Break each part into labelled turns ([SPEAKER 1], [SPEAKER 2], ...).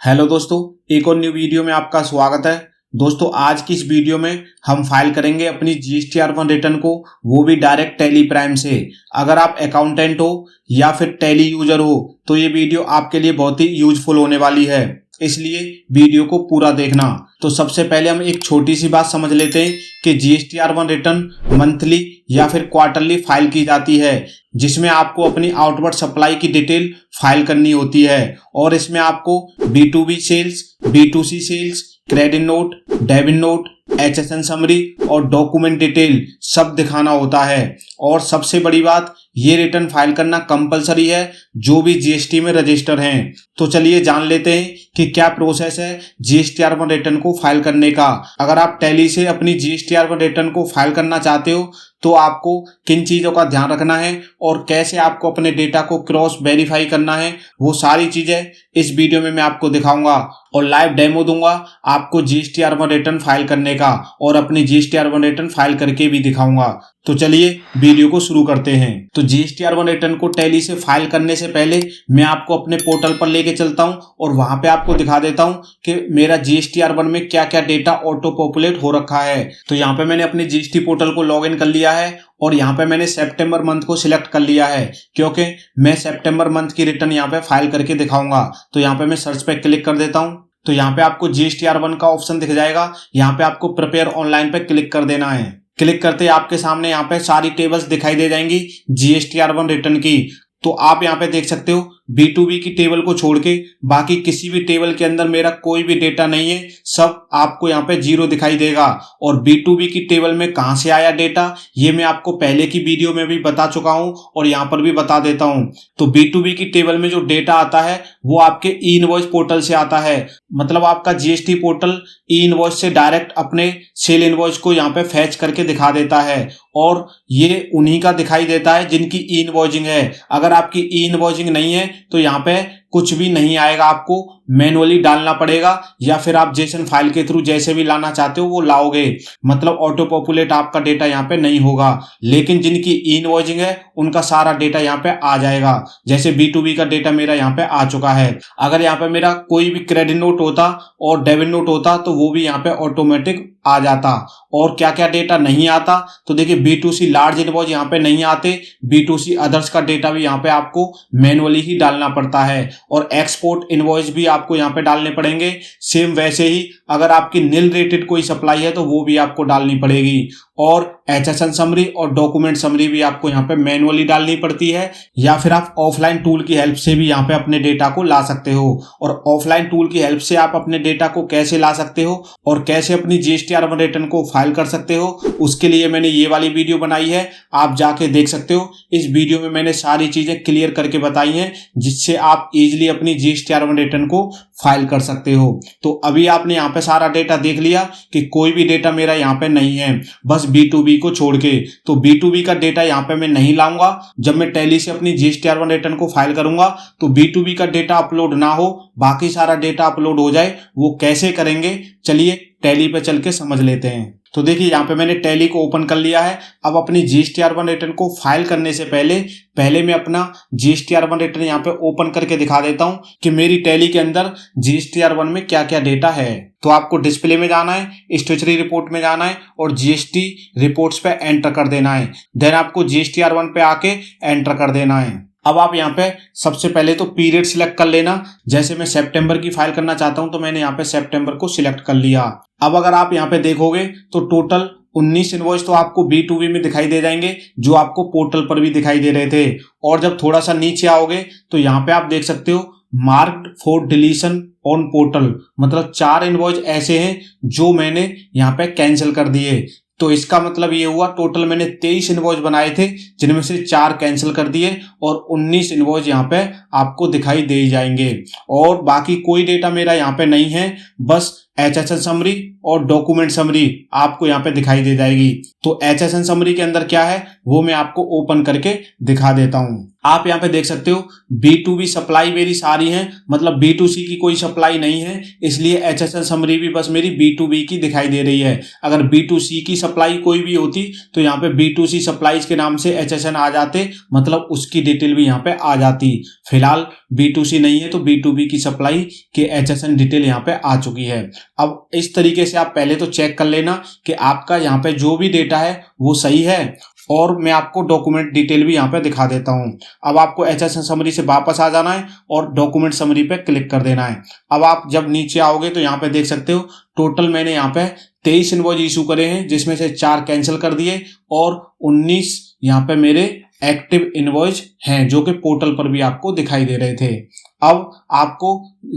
[SPEAKER 1] Hello दोस्तों, एक और न्यू वीडियो में आपका स्वागत है। दोस्तों, आज की इस वीडियो में हम फाइल करेंगे अपनी जीएसटी R1 रिटर्न को, वो भी डायरेक्ट टैली प्राइम से। अगर आप अकाउंटेंट हो या फिर टैली यूजर हो तो ये वीडियो आपके लिए बहुत ही यूजफुल होने वाली है, इसलिए वीडियो को पूरा देखना। तो सबसे पहले हम एक छोटी सी बात समझ लेते हैं कि जीएसटी R1 रिटर्न मंथली या फिर क्वार्टरली फाइल की जाती है, जिसमें आपको अपनी आउटवर्ड सप्लाई की डिटेल फाइल करनी होती है। और इसमें आपको B2B sales, B2C sales, credit note, debit note, HSN summary और डॉक्यूमेंट डिटेल सब दिखाना होता है। और सबसे बड़ी बात, ये रिटर्न फाइल करना कंपलसरी है जो भी जीएसटी में रजिस्टर हैं। तो चलिए जान लेते हैं कि क्या प्रोसेस है जीएसटी R1 रिटर्न को फाइल करने का। अगर आप टैली से अपनी जीएसटी R1 रिटर्न को फाइल करना चाहते हो तो आपको किन चीज़ों का ध्यान रखना है और कैसे आपको अपने डेटा को क्रॉस वेरीफाई करना है, वो सारी चीज़ें इस वीडियो में मैं आपको दिखाऊंगा। और लाइव डेमो दूंगा आपको जीएसटी R1 रिटर्न फाइल करने का, और अपनी जीएसटी R1 रिटर्न फाइल करके भी दिखाऊंगा। तो चलिए वीडियो को शुरू करते हैं। तो जीएसटी R1 रिटर्न को टैली से फाइल करने से पहले मैं आपको अपने पोर्टल पर लेके चलता हूं और वहां पे आपको दिखा देता हूं कि मेरा जीएसटी R1 में क्या क्या डेटा ऑटो पॉपुलेट हो रखा है। तो यहाँ पे मैंने अपने जीएसटी पोर्टल को लॉग इन कर लिया है और यहाँ पे मैंने सितंबर मंथ को सिलेक्ट कर लिया है, क्योंकि मैं सितंबर मंथ की रिटर्न यहाँ पे फाइल करके दिखाऊंगा। तो यहाँ पे मैं सर्च पे क्लिक कर देता हूँ। तो यहाँ पे आपको जीएसटी R1 का ऑप्शन दिख जाएगा। यहाँ पे आपको प्रिपेयर ऑनलाइन पे क्लिक कर देना है। क्लिक करते ही आपके सामने यहाँ पे सारी टेबल्स दिखाई दे जाएंगी जीएसटी R1 रिटर्न की। तो आप यहाँ पे देख सकते हो B2B की टेबल को छोड़ के बाकी किसी भी टेबल के अंदर मेरा कोई भी डेटा नहीं है, सब आपको यहाँ पे जीरो दिखाई देगा। और B2B की टेबल में कहाँ से आया डेटा, ये मैं आपको पहले की वीडियो में भी बता चुका हूँ और यहाँ पर भी बता देता हूँ। तो B2B की टेबल में जो डेटा आता है वो आपके ई इनवॉइस पोर्टल से आता है। मतलब आपका जीएसटी पोर्टल ई इनवॉइस से डायरेक्ट अपने सेल इनवॉइस को यहाँ पे फैच करके दिखा देता है, और ये उन्हीं का दिखाई देता है जिनकी ई इनवॉइसिंग है। अगर आपकी ई इनवॉइसिंग नहीं है तो यहाँ पे कुछ भी नहीं आएगा, आपको मैनुअली डालना पड़ेगा, या फिर आप जेसन फाइल के थ्रू जैसे भी लाना चाहते हो वो लाओगे। मतलब ऑटो पॉपुलेट आपका डेटा यहाँ पे नहीं होगा। लेकिन जिनकी ई इनवॉइसिंग है उनका सारा डेटा यहाँ पे आ जाएगा। जैसे B2B का डेटा मेरा यहाँ पे आ चुका है। अगर यहाँ पे मेरा कोई भी क्रेडिट नोट होता और डेबिट नोट होता तो वो भी यहाँ पे ऑटोमेटिक आ जाता। और क्या क्या डेटा नहीं आता, तो देखिए B2C लार्ज इनवॉइस यहाँ पे नहीं आते, B2C अदर्स का डेटा भी यहाँ पे आपको मैनुअली ही डालना पड़ता है। और एक्सपोर्ट इनवॉइस भी आपको यहाँ पे डालने पड़ेंगे। सेम वैसे ही अगर आपकी नील रेटेड कोई सप्लाई है तो वो भी आपको डालनी पड़ेगी। और HSN समरी और डॉक्यूमेंट समरी भी आपको यहाँ पे मैनुअली डालनी पड़ती है, या फिर आप ऑफलाइन टूल की हेल्प से भी यहाँ पे अपने डेटा को ला सकते हो। और ऑफलाइन टूल की हेल्प से आप अपने डेटा को कैसे ला सकते हो और कैसे अपनी जीएसटी R1 रिटर्न को फाइल कर सकते हो, उसके लिए मैंने ये वाली वीडियो बनाई है, आप जाके देख सकते हो। इस वीडियो में मैंने सारी चीजें क्लियर करके बताई हैं, जिससे आप इजिली अपनी जीएसटी R1 रिटर्न को फाइल कर सकते हो। तो अभी आपने यहाँ पे सारा डेटा देख लिया कि कोई भी डेटा मेरा यहाँ पे नहीं है, बस B2B को छोड़ के। तो B2B का डेटा यहाँ पे मैं नहीं लाऊंगा। जब मैं टैली से अपनी जीएसटी R1 रिटर्न को फाइल करूंगा तो B2B का डेटा अपलोड ना हो, बाकी सारा डेटा अपलोड हो जाए। वो कैसे करेंगे, चलिए टैली पे चल के समझ लेते हैं। तो देखिए यहाँ पे मैंने टैली को ओपन कर लिया है। अब अपनी जीएसटी R1 रिटर्न को फाइल करने से पहले मैं अपना जीएसटी R1 रिटर्न यहाँ पे ओपन करके दिखा देता हूँ कि मेरी टैली के अंदर जीएसटी R1 में क्या क्या डेटा है। तो आपको डिस्प्ले में जाना है, स्टैट्यूटरी रिपोर्ट में जाना है और जीएसटी रिपोर्ट्स पे एंटर कर देना है। देन आपको जीएसटी R1 पे आके एंटर कर देना है। अब आप यहाँ पे सबसे पहले तो पीरियड सिलेक्ट कर लेना। जैसे मैं सितंबर की फाइल करना चाहता हूँ तो मैंने यहाँ पे सितंबर को सिलेक्ट कर लिया। अब अगर आप यहाँ पे देखोगे तो टोटल 19 इनवॉइस तो आपको B2B में दिखाई दे जाएंगे, जो आपको पोर्टल पर भी दिखाई दे रहे थे। और जब थोड़ा सा नीचे आओगे तो यहाँ पे आप देख सकते हो marked for deletion on portal, मतलब 4 इनवॉइस ऐसे हैं जो मैंने यहाँ पे कैंसिल कर दिए। तो इसका मतलब ये हुआ टोटल मैंने 23 इनवॉइस बनाए थे, जिनमें से 4 कैंसिल कर दिए और 19 इनवॉइस यहाँ पे आपको दिखाई दे जाएंगे। और बाकी कोई डेटा मेरा यहाँ पे नहीं है, बस HSN समरी और डॉक्यूमेंट समरी आपको यहाँ पे दिखाई दे जाएगी। तो HSN समरी के अंदर क्या है वो मैं आपको ओपन करके दिखा देता हूँ। आप यहाँ पे देख सकते हो B2B सप्लाई मेरी सारी है, मतलब B2C की कोई सप्लाई नहीं है, इसलिए HSN समरी भी बस मेरी B2B की दिखाई दे रही है। अगर B2C की सप्लाई कोई भी होती तो यहाँ पे B2C सप्लाईज के नाम से HSN आ जाते, मतलब उसकी डिटेल भी यहाँ पे आ जाती। फिलहाल B2C नहीं है तो B2B की सप्लाई के HSN डिटेल यहाँ पे आ चुकी है। अब इस तरीके से आप पहले तो चेक कर लेना कि आपका यहाँ पे जो भी डेटा है वो सही है, और मैं आपको डॉक्यूमेंट डिटेल भी यहाँ पे दिखा देता हूँ। अब आपको HSN समरी से वापस आ जाना है और डॉक्यूमेंट समरी पे क्लिक कर देना है। अब आप जब नीचे आओगे तो यहाँ पे देख सकते हो टोटल मैंने यहाँ पे 23 इनवॉइस इशू करे हैं, जिसमें से 4 कैंसिल कर दिए और 19 यहाँ पे मेरे एक्टिव इनवॉइस हैं जो कि पोर्टल पर भी आपको दिखाई दे रहे थे। अब आपको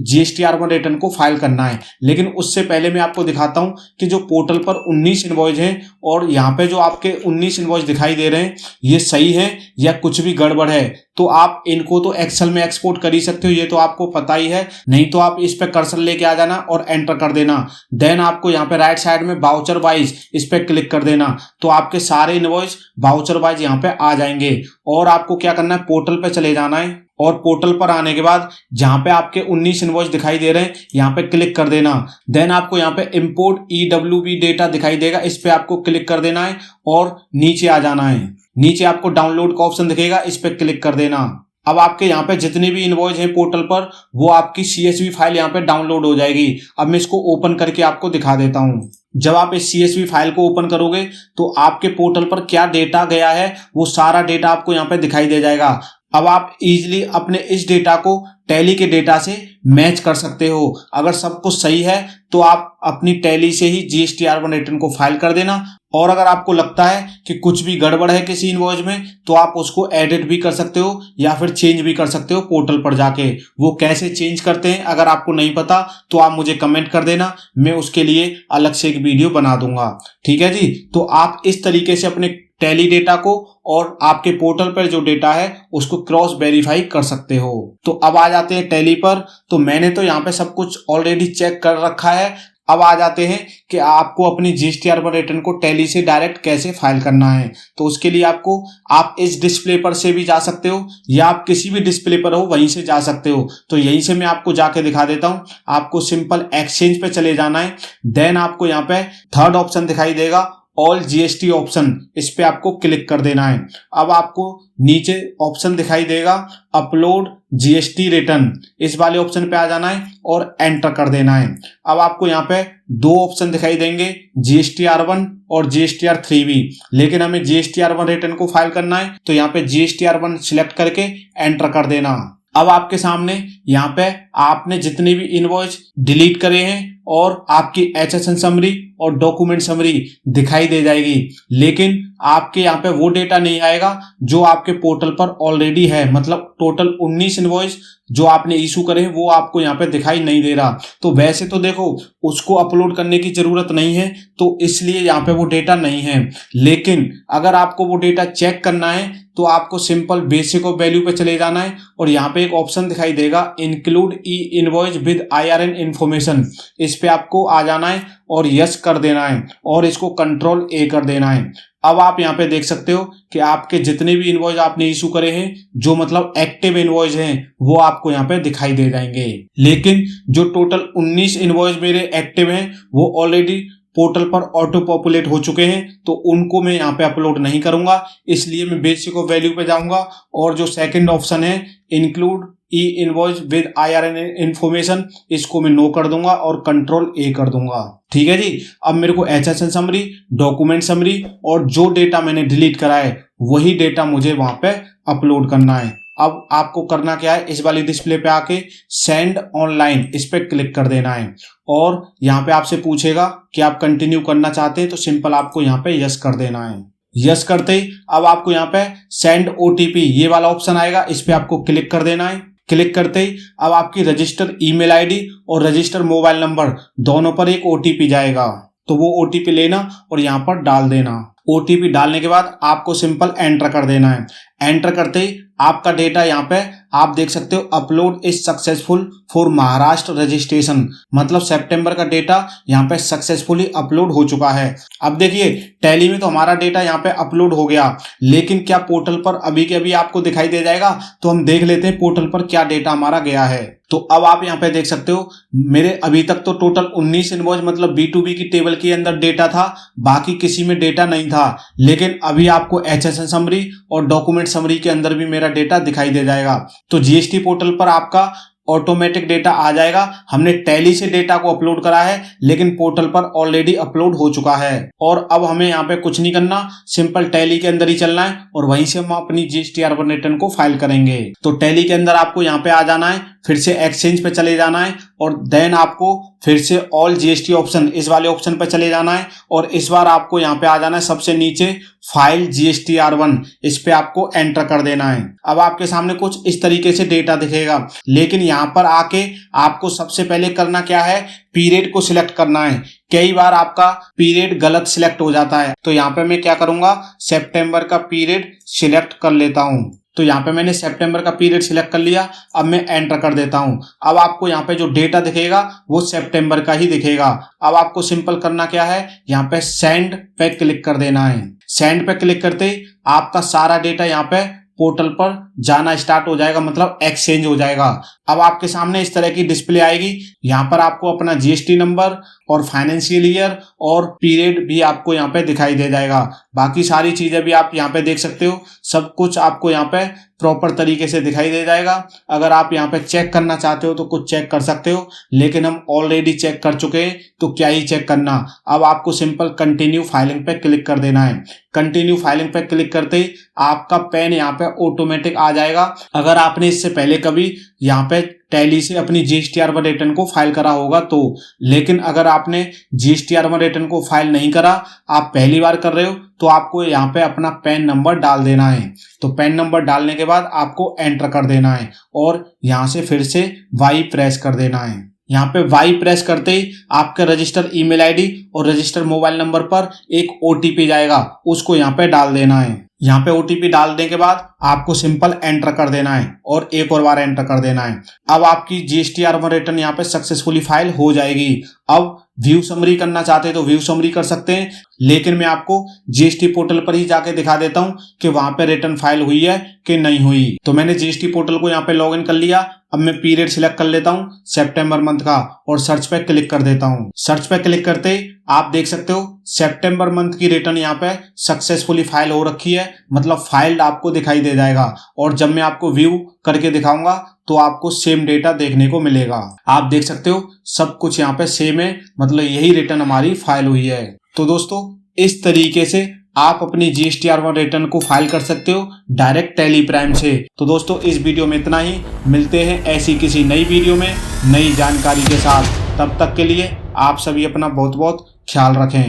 [SPEAKER 1] GSTR1 रिटर्न को फाइल करना है, लेकिन उससे पहले मैं आपको दिखाता हूं कि जो पोर्टल पर 19 इनवॉइस हैं और यहाँ पे जो आपके 19 इनवॉइस दिखाई दे रहे हैं ये सही है या कुछ भी गड़बड़ है। तो आप इनको तो एक्सेल में एक्सपोर्ट कर ही सकते हो, ये तो आपको पता ही है। नहीं तो आप इस पे कर्सर लेके आ जाना और एंटर कर देना। देन आपको यहाँ पे राइट साइड में वाउचर वाइज इस पे क्लिक कर देना, तो आपके सारे इनवॉइस वाउचर वाइज यहाँ पे आ जाएंगे। और आपको क्या करना है, पोर्टल पे चले जाना है और पोर्टल पर आने के बाद जहां पे आपके 19 इनवॉइस दिखाई दे रहे हैं यहाँ पे क्लिक कर देना। देन आपको यहाँ पे इंपोर्ट EWB डेटा दिखाई देगा, इस पे आपको क्लिक कर देना है और नीचे आ जाना है। नीचे आपको डाउनलोड का ऑप्शन दिखेगा, इस पे क्लिक कर देना। अब आपके यहाँ पे जितने भी इनवॉइस हैं पोर्टल पर वो आपकी CSV फाइल यहाँ पे डाउनलोड हो जाएगी। अब मैं इसको ओपन करके आपको दिखा देता हूँ। जब आप इस CSV फाइल को ओपन करोगे तो आपके पोर्टल पर क्या डेटा गया है वो सारा डेटा आपको यहाँ पे दिखाई दे जाएगा। अब आप इजीली अपने इस डेटा को टैली के डेटा से मैच कर सकते हो। अगर सब कुछ सही है तो आप अपनी टैली से ही GSTR1 रिटर्न को फाइल कर देना, और अगर आपको लगता है कि कुछ भी गड़बड़ है किसी इनवॉइस में तो आप उसको एडिट भी कर सकते हो या फिर चेंज भी कर सकते हो पोर्टल पर जाके। वो कैसे चेंज करते हैं अगर आपको नहीं पता तो आप मुझे कमेंट कर देना, मैं उसके लिए अलग से एक वीडियो बना दूंगा। ठीक है जी। तो आप इस तरीके से अपने टैली डेटा को और आपके पोर्टल पर जो डेटा है उसको क्रॉस वेरीफाई कर सकते हो। तो अब आ जाते हैं टैली पर। तो मैंने तो यहाँ पे सब कुछ ऑलरेडी चेक कर रखा है। अब आ जाते हैं कि आपको अपनी GSTR1 रिटर्न को टैली से डायरेक्ट कैसे फाइल करना है। तो उसके लिए आप इस डिस्प्ले पर से भी जा सकते हो या आप किसी भी डिस्प्ले पर हो वहीं से जा सकते हो। तो यहीं से मैं आपको जाके दिखा देता हूं। आपको सिंपल एक्सचेंज पे चले जाना है। देन आपको यहाँ पे थर्ड ऑप्शन दिखाई देगा ऑल GST ऑप्शन, इस पे आपको क्लिक कर देना है। अब आपको नीचे ऑप्शन दिखाई देगा अपलोड GST रिटर्न, इस वाले ऑप्शन पे आ जाना है और एंटर कर देना है। अब आपको यहाँ पे 2 ऑप्शन दिखाई देंगे GSTR1 और GSTR3 भी, लेकिन हमें GSTR1 रिटर्न को फाइल करना है तो यहाँ पे GSTR1 सिलेक्ट करके एंटर कर देना। अब आपके सामने यहाँ पे आपने जितने भी इनवॉइस डिलीट करे हैं और आपकी HSN समरी और डॉक्यूमेंट समरी दिखाई दे जाएगी, लेकिन आपके यहाँ पे वो डेटा नहीं आएगा जो आपके पोर्टल पर ऑलरेडी है। मतलब टोटल 19 इनवॉइस जो आपने इशू करे हैं वो आपको यहाँ पे दिखाई नहीं दे रहा। तो वैसे तो देखो उसको अपलोड करने की जरूरत नहीं है तो इसलिए यहाँ पे वो डेटा नहीं है, लेकिन अगर आपको वो डेटा चेक करना है तो आपको सिंपल बेसिक ऑफ वैल्यू पे चले जाना है और यहाँ पे एक ऑप्शन दिखाई देगा include invoice with IRN information, इस पे आपको आ जाना है और यस कर देना है और इसको कंट्रोल A कर देना है। अब आप यहाँ पे देख सकते हो कि आपके जितने भी इनवॉइस आपने इशू करे हैं जो मतलब एक्टिव इनवॉइस हैं वो आपको यहाँ पे दिखाई दे जाएंगे, लेकिन जो टोटल 19 इनवॉइस मेरे एक्टिव हैं वो ऑलरेडी पोर्टल पर ऑटो पॉपुलेट हो चुके हैं तो उनको मैं यहाँ पे अपलोड नहीं करूंगा। इसलिए मैं बेसिक ऑफ वैल्यू पे जाऊंगा और जो सेकंड ऑप्शन है include invoice with IRN information, इसको मैं नो कर दूंगा और कंट्रोल A कर दूंगा। ठीक है जी। अब मेरे को HSN समरी, डॉक्यूमेंट समरी और जो डेटा मैंने डिलीट करा है वही डेटा मुझे वहां पे अपलोड करना है। अब आपको करना क्या है, इस वाली डिस्प्ले पे आके सेंड ऑनलाइन, इस पे क्लिक कर देना है और यहाँ पे आपसे पूछेगा कि आप कंटिन्यू करना चाहते हैं तो सिंपल आपको यहाँ पे यस कर देना है। यस करते ही अब आपको यहाँ पे सेंड OTP ये वाला ऑप्शन आएगा, इस पे आपको क्लिक कर देना है। क्लिक करते ही अब आपकी रजिस्टर ईमेल ID और रजिस्टर मोबाइल नंबर दोनों पर एक OTP जाएगा, तो वो OTP लेना और यहाँ पर डाल देना। ओटीपी डालने के बाद आपको सिंपल एंटर कर देना है। एंटर करते ही आपका डेटा यहाँ पे आप देख सकते हो, upload is successful for Maharashtra registration, मतलब सितंबर का डेटा यहाँ पे सक्सेसफुली अपलोड हो चुका है। अब देखिए टैली में तो हमारा डेटा यहाँ पे अपलोड हो गया, लेकिन क्या पोर्टल पर अभी के अभी आपको दिखाई दे जाएगा? तो हम देख लेते हैं पोर्टल पर क्या डेटा हमारा गया है। तो अब आप यहाँ पे देख सकते हो मेरे अभी तक तो टोटल 19 इनवॉइस मतलब B2B की टेबल के अंदर डेटा था, बाकी किसी में डेटा नहीं था। लेकिन अभी आपको HSN समरी और डॉक्यूमेंट समरी के अंदर भी मेरा डेटा दिखाई दे जाएगा। तो जीएसटी पोर्टल पर आपका ऑटोमेटिक डेटा आ जाएगा। हमने टैली से डेटा को अपलोड करा है, लेकिन पोर्टल पर ऑलरेडी अपलोड हो चुका है। और अब हमें यहाँ पे कुछ नहीं करना, सिंपल टैली के अंदर ही चलना है और वहीं से हम अपनी GSTR1 रिटर्न को फाइल करेंगे। तो टैली के अंदर आपको यहाँ पे आ जाना है, फिर से एक्सचेंज पे चले जाना है और देन आपको फिर से ऑल GST ऑप्शन, इस वाले ऑप्शन पे चले जाना है और इस बार आपको यहाँ पे आ जाना है सबसे नीचे फाइल GSTR1, इस पे आपको एंटर कर देना है। अब आपके सामने कुछ इस तरीके से डेटा दिखेगा, लेकिन यहाँ पर आके आपको सबसे पहले करना क्या है, पीरियड को सिलेक्ट करना है। कई बार आपका पीरियड गलत सिलेक्ट हो जाता है, तो यहाँ पे मैं क्या करूंगा, सितंबर का पीरियड सिलेक्ट कर लेता हूँ। तो यहाँ पे मैंने सितंबर का पीरियड सिलेक्ट कर लिया। अब मैं एंटर कर देता हूँ। अब आपको यहाँ पे जो डेटा दिखेगा वो सितंबर का ही दिखेगा। अब आपको सिंपल करना क्या है, यहाँ पे सेंड पे क्लिक कर देना है। सेंड पे क्लिक करते ही आपका सारा डेटा यहाँ पे पोर्टल पर जाना स्टार्ट हो जाएगा, मतलब एक्सचेंज हो जाएगा। अब आपके सामने इस तरह की डिस्प्ले आएगी। यहाँ पर आपको अपना GST नंबर और फाइनेंशियल ईयर और पीरियड भी आपको यहाँ पे दिखाई दे जाएगा। बाकी सारी चीजें भी आप यहाँ पे देख सकते हो, सब कुछ आपको यहाँ पे प्रॉपर तरीके से दिखाई दे जाएगा। अगर आप यहाँ पे चेक करना चाहते हो तो कुछ चेक कर सकते हो, लेकिन हम ऑलरेडी चेक कर चुके हैं तो क्या ही चेक करना। अब आपको सिंपल कंटिन्यू फाइलिंग पे क्लिक कर देना है। कंटिन्यू फाइलिंग पे क्लिक करते ही आपका पैन यहाँ पे ऑटोमेटिक आ जाएगा। अगर आपने इससे पहले कभी यहाँ पे टैली से अपनी GSTR1 रिटर्न को फाइल करा होगा तो, लेकिन अगर आपने GSTR1 रिटर्न को फाइल नहीं करा, आप पहली बार कर रहे हो, तो आपको यहाँ पे अपना पैन नंबर डाल देना है। तो पैन नंबर डालने के बाद आपको एंटर कर देना है और यहाँ से फिर से Y प्रेस कर देना है। यहाँ पे Y प्रेस करते ही आपके रजिस्टर ईमेल आईडी और रजिस्टर मोबाइल नंबर पर एक OTP जाएगा, उसको यहाँ पे डाल देना है। यहाँ पे OTP डालने के बाद आपको सिंपल एंटर कर देना है और एक और बार एंटर कर देना है। अब आपकी GSTR1 रिटर्न यहाँ पे सक्सेसफुली फाइल हो जाएगी। अब व्यू समरी करना चाहते हैं तो व्यू समरी कर सकते हैं, लेकिन मैं आपको GST पोर्टल पर ही जाके दिखा देता हूँ कि वहां पे रिटर्न फाइल हुई है कि नहीं हुई। तो मैंने GST पोर्टल को यहाँ पे लॉगिन कर लिया। अब मैं पीरियड सिलेक्ट कर लेता हूँ सितंबर मंथ का और सर्च पे क्लिक कर देता हूँ। सर्च पे क्लिक करते ही आप देख सकते हो सितंबर मंथ की रिटर्न यहाँ पे सक्सेसफुली फाइल हो रखी है, मतलब फाइल्ड आपको दिखाई दे जाएगा। और जब मैं आपको व्यू करके दिखाऊंगा तो आपको सेम डेटा देखने को मिलेगा। आप देख सकते हो सब कुछ यहाँ पे सेम है, मतलब यही रिटर्न हमारी फाइल हुई है। तो दोस्तों इस तरीके से आप अपनी GSTR1 रिटर्न को फाइल कर सकते हो डायरेक्ट टैली प्राइम से। तो दोस्तों इस वीडियो में इतना ही, मिलते हैं ऐसी किसी नई वीडियो में नई जानकारी के साथ। तब तक के लिए आप सभी अपना बहुत बहुत ख्याल रखें।